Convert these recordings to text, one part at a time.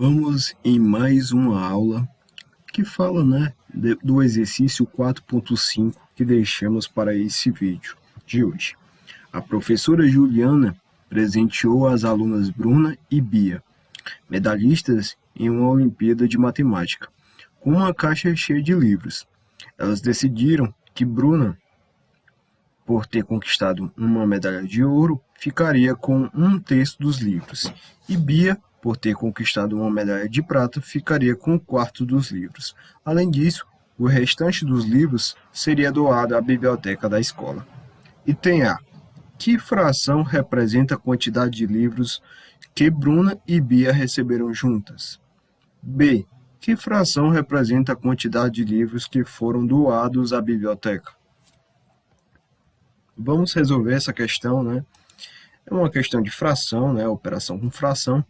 Vamos em mais uma aula que fala, do exercício 4.5 que deixamos para esse vídeo de hoje. A professora Juliana presenteou as alunas Bruna e Bia, medalhistas em uma Olimpíada de Matemática, com uma caixa cheia de livros. Elas decidiram que Bruna, por ter conquistado uma medalha de ouro, ficaria com um terço dos livros, e Bia, por ter conquistado uma medalha de prata, ficaria com um quarto dos livros. Além disso, o restante dos livros seria doado à biblioteca da escola. Item A. Que fração representa a quantidade de livros que Bruna e Bia receberam juntas? B. Que fração representa a quantidade de livros que foram doados à biblioteca? Vamos resolver essa questão, É uma questão de fração, operação com fração,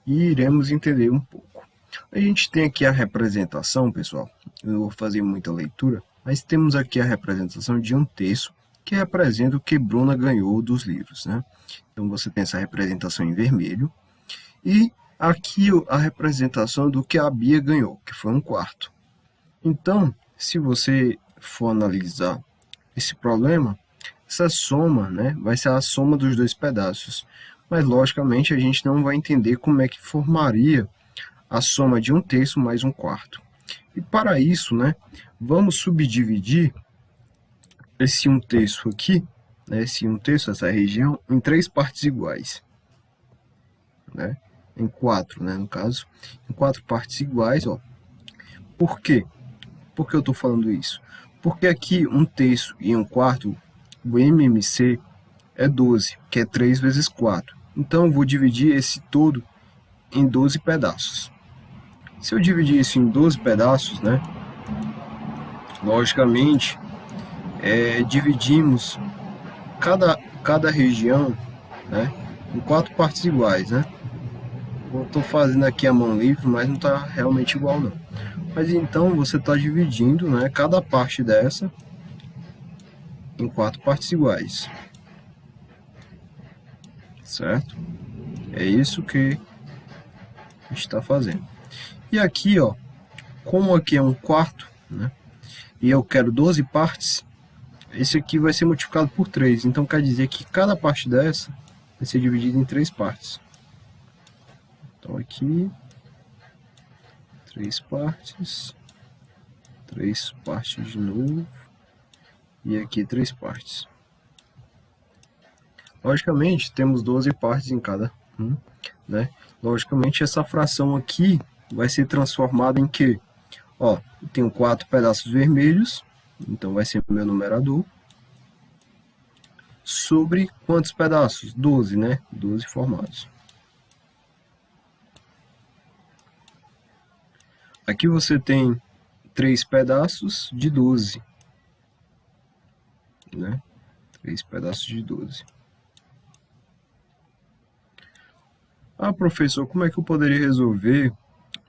e iremos entender um pouco. A gente tem aqui a representação, pessoal, eu não vou fazer muita leitura, mas temos aqui a representação de um terço, que representa o que Bruna ganhou dos livros, Então você tem essa representação em vermelho, e aqui a representação do que a Bia ganhou, que foi um quarto. Então, se você for analisar esse problema, essa soma, vai ser a soma dos dois pedaços. Mas, logicamente, a gente não vai entender como é que formaria a soma de um terço mais um quarto. E para isso, vamos subdividir esse um terço aqui, esse um terço, essa região, em três partes iguais. Em quatro, no caso, em quatro partes iguais, ó. Por quê? Por que eu estou falando isso? Porque aqui um terço e um quarto, o MMC é 12, que é 3 vezes 4. Então, eu vou dividir esse todo em 12 pedaços. Se eu dividir isso em 12 pedaços, logicamente, dividimos cada região, em quatro partes iguais, Eu estou fazendo aqui a mão livre, mas não está realmente igual, não. Mas então, você está dividindo, cada parte dessa em quatro partes iguais. Certo? É isso que a gente está fazendo. E aqui, ó, como aqui é um quarto, e eu quero 12 partes, esse aqui vai ser multiplicado por 3. Então, quer dizer que cada parte dessa vai ser dividida em 3 partes. Então, aqui, 3 partes, 3 partes de novo, e aqui 3 partes. Logicamente, temos 12 partes em cada um, Logicamente, essa fração aqui vai ser transformada em quê? Ó, eu tenho 4 pedaços vermelhos, então vai ser o meu numerador, sobre quantos pedaços? 12, 12 formados. Aqui você tem 3 pedaços de 12, 3 pedaços de 12. Ah, professor, como é que eu poderia resolver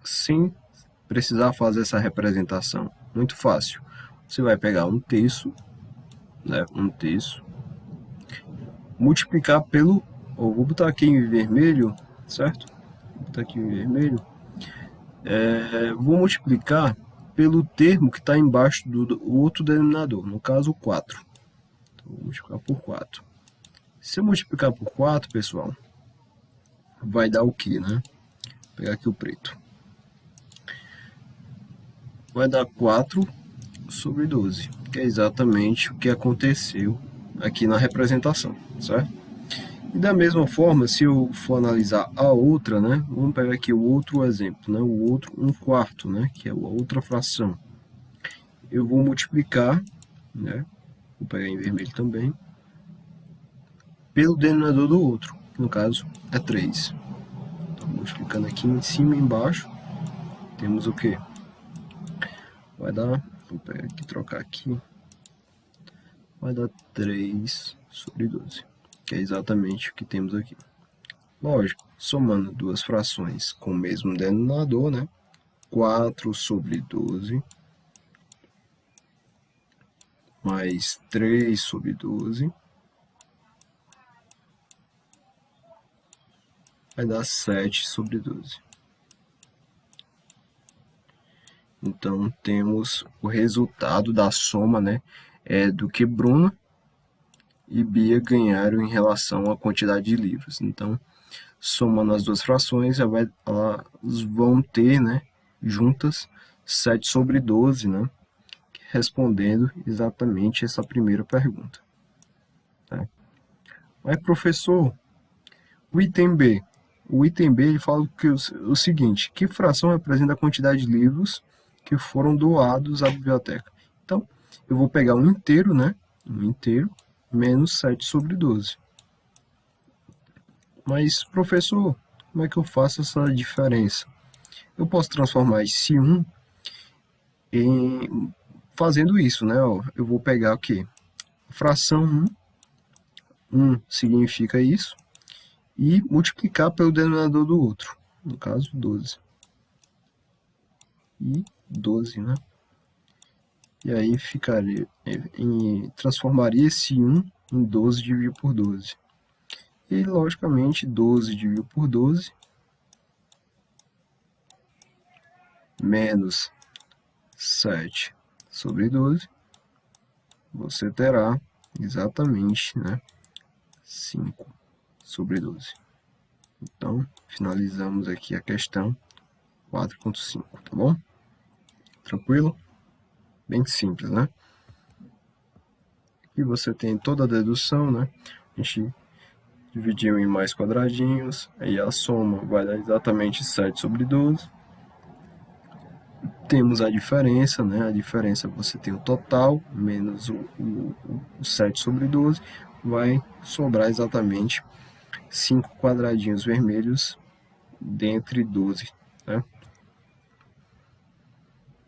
sem precisar fazer essa representação? Muito fácil. Você vai pegar um terço, um terço, multiplicar pelo... vou botar aqui em vermelho, certo? Vou botar aqui em vermelho. Vou multiplicar pelo termo que está embaixo do outro denominador, no caso 4. Então, vou multiplicar por 4. Se eu multiplicar por 4, pessoal, vai dar o quê, Vou pegar aqui o preto. Vai dar 4 sobre 12, que é exatamente o que aconteceu aqui na representação, certo? E da mesma forma, se eu for analisar a outra, vamos pegar aqui o outro exemplo, o outro 1/4, que é a outra fração. Eu vou multiplicar, vou pegar em vermelho também, pelo denominador do outro, que no caso é 3. Então, multiplicando aqui em cima e embaixo, temos o quê? Vai dar, vou pegar aqui, trocar aqui, vai dar 3 sobre 12, que é exatamente o que temos aqui. Lógico, somando duas frações com o mesmo denominador, 4 sobre 12, mais 3 sobre 12, vai dar 7 sobre 12. Então, temos o resultado da soma, né, do que Bruna e Bia ganharam em relação à quantidade de livros. Então, somando as duas frações, elas vão ter, né, juntas 7/12, né, respondendo exatamente essa primeira pergunta. Tá? Mas, professor, o item B. O item B ele fala que o seguinte: que fração representa a quantidade de livros que foram doados à biblioteca? Então, eu vou pegar um inteiro, né? Um inteiro, menos 7/12. Mas, professor, como é que eu faço essa diferença? Eu posso transformar esse 1 em... fazendo isso, né? Ó, eu vou pegar o quê? Fração 1 significa isso, e multiplicar pelo denominador do outro, no caso 12. E 12, né? E aí ficaria, transformaria esse 1 em 12 dividido por 12. E, logicamente, 12 dividido por 12 menos 7/12, você terá exatamente, né, 5/12. Então, finalizamos aqui a questão 4.5, tá bom? Tranquilo? Bem simples, né? E você tem toda a dedução, né? A gente dividiu em mais quadradinhos, aí a soma vai dar exatamente 7/12. Temos a diferença, né? A diferença você tem o total menos o 7/12, vai sobrar exatamente 5 quadradinhos vermelhos dentre 12, né?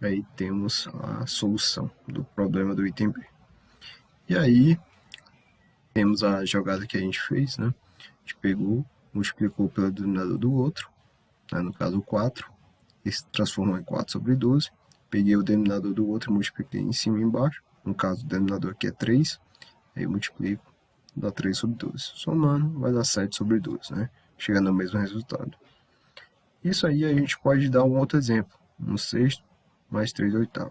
Aí temos a solução do problema do item B. E aí temos a jogada que a gente fez, né? A gente pegou, multiplicou pelo denominador do outro, né? No caso 4, e se transformou em 4/12. Peguei o denominador do outro, multipliquei em cima e embaixo. No caso, o denominador aqui é 3, aí eu multiplico, dá 3/12. Somando, vai dar 7/12, né? Chegando ao mesmo resultado. Isso aí a gente pode dar um outro exemplo. 1/6 mais 3/8.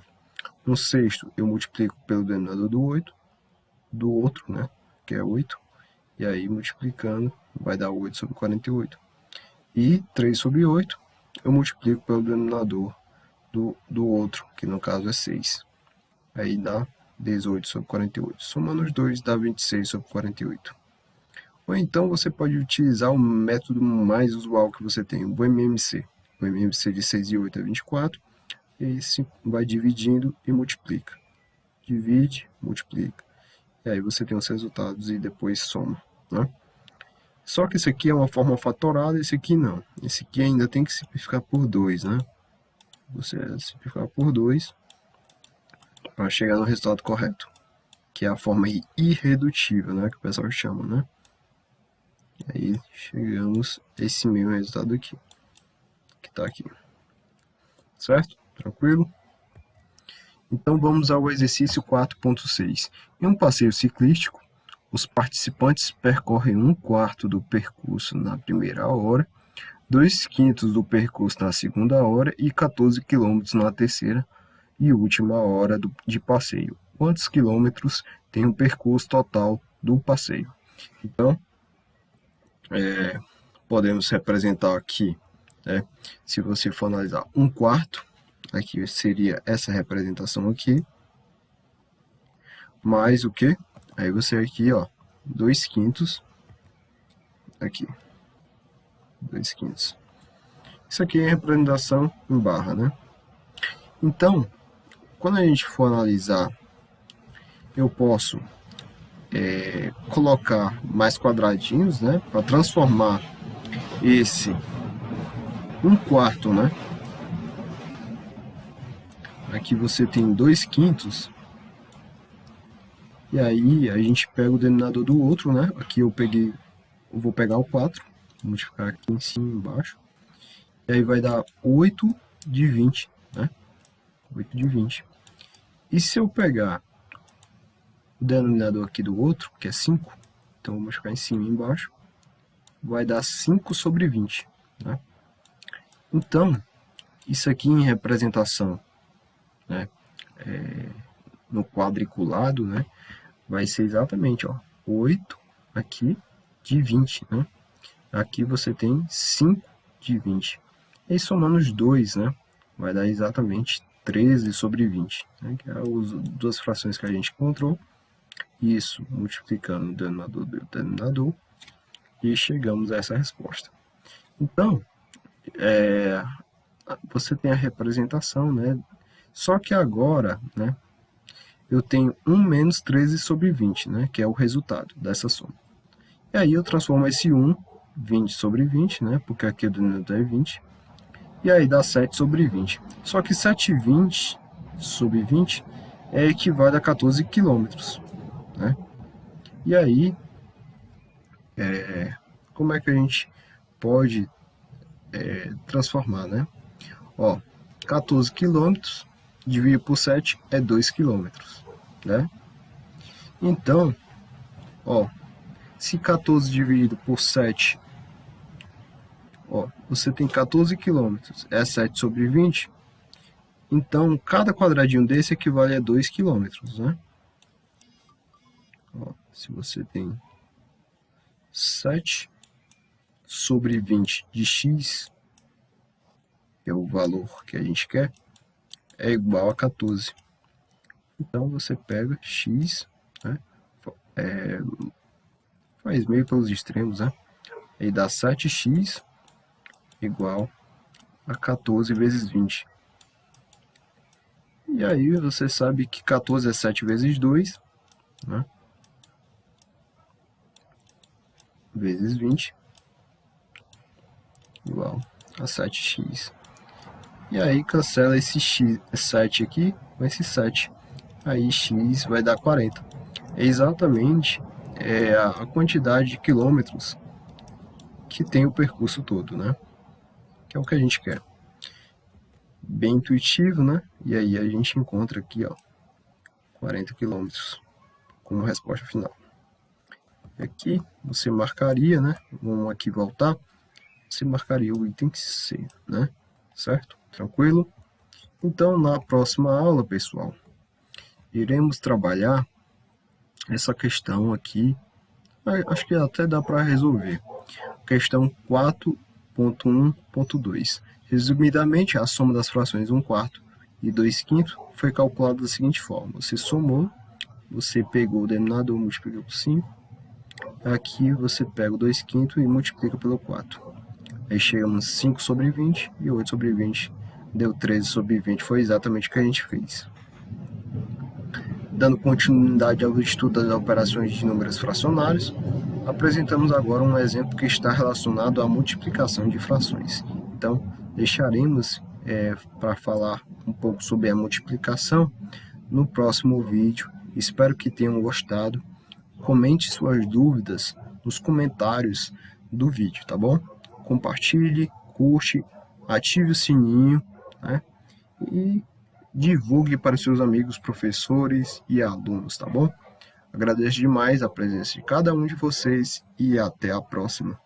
1/6 eu multiplico pelo denominador do outro, né? Que é 8. E aí, multiplicando, vai dar 8/48. E 3/8 eu multiplico pelo denominador do outro, que no caso é 6. Aí dá 18/48. Somando os dois, dá 26/48. Ou então você pode utilizar o método mais usual que você tem, o MMC. O MMC de 6 e 8 é 24. E vai dividindo e multiplica. Divide, multiplica. E aí você tem os resultados e depois soma, né? Só que esse aqui é uma forma fatorada, esse aqui não. Esse aqui ainda tem que simplificar por 2, né? Você simplificar por 2 para chegar no resultado correto, que é a forma irredutível, né? Que o pessoal chama, né? E aí chegamos a esse mesmo resultado aqui, que está aqui. Certo? Tranquilo? Então vamos ao exercício 4.6. Em um passeio ciclístico, os participantes percorrem 1/4 do percurso na primeira hora, 2/5 do percurso na segunda hora e 14 km na terceira e última hora de passeio. Quantos quilômetros tem o percurso total do passeio? Então, podemos representar aqui, né, se você for analisar 1/4, aqui seria essa representação aqui, mais o que? Aí você aqui, ó, 2/5, aqui, 2/5. Isso aqui é a representação em barra, né? Então, quando a gente for analisar, eu posso colocar mais quadradinhos, né? Para transformar esse 1/4, né? Aqui você tem 2/5. E aí a gente pega o denominador do outro, né? Aqui eu vou pegar o 4, vou multiplicar aqui em cima e embaixo. E aí vai dar 8/20, né? 8/20. E se eu pegar o denominador aqui do outro, que é 5, então vou multiplicar em cima e embaixo, vai dar 5/20, né? Então, isso aqui em representação né, no quadriculado, né, vai ser exatamente, ó, 8 aqui de 20, né? Aqui você tem 5 de 20. E aí, somando os dois, né, vai dar exatamente 13 sobre 20, né, que é as duas frações que a gente encontrou. Isso multiplicando o denominador do denominador, e chegamos a essa resposta. Então, você tem a representação, né? Só que agora, né, eu tenho 1 menos 13 sobre 20, né, que é o resultado dessa soma. E aí eu transformo esse 1, 20 sobre 20, né, porque aqui o denominador é 20, e aí dá 7 sobre 20. Só que 7/20 sobre 20 equivale a 14 quilômetros, né? E aí, como é que a gente pode transformar, né? Ó, 14 quilômetros dividido por 7 é 2 quilômetros, né? Então, ó, se 14 dividido por 7, ó, você tem 14 quilômetros, é 7 sobre 20, então cada quadradinho desse equivale a 2 quilômetros, né? Ó, se você tem 7 sobre 20 de x, que é o valor que a gente quer, é igual a 14. Então você pega x, né, faz meio pelos extremos, né? Aí dá 7x igual a 14 vezes 20. E aí você sabe que 14 é 7 vezes 2, né? Vezes 20 igual a 7x. E aí cancela esse x, 7 aqui com esse 7. Aí x vai dar 40. É exatamente a quantidade de quilômetros que tem o percurso todo, né? Que é o que a gente quer. Bem intuitivo, né? E aí a gente encontra aqui, ó, 40 quilômetros como resposta final. Aqui você marcaria, né? Vamos aqui voltar. Você marcaria o item C, né? Certo? Tranquilo? Então, na próxima aula, pessoal, iremos trabalhar essa questão aqui. Acho que até dá para resolver. Questão 4.1.2. Resumidamente, a soma das frações 1/4 e 2/5 foi calculada da seguinte forma. Você somou, você pegou o denominador, multiplicou por 5. Aqui você pega o 2/5 e multiplica pelo 4. Aí chegamos 5 sobre 20 e 8 sobre 20. Deu 13 sobre 20. Foi exatamente o que a gente fez. Dando continuidade ao estudo das operações de números fracionários, apresentamos agora um exemplo que está relacionado à multiplicação de frações. Então, deixaremos para falar um pouco sobre a multiplicação no próximo vídeo. Espero que tenham gostado. Comente suas dúvidas nos comentários do vídeo, tá bom? Compartilhe, curte, ative o sininho, né? E divulgue para seus amigos, professores e alunos, tá bom? Agradeço demais a presença de cada um de vocês e até a próxima.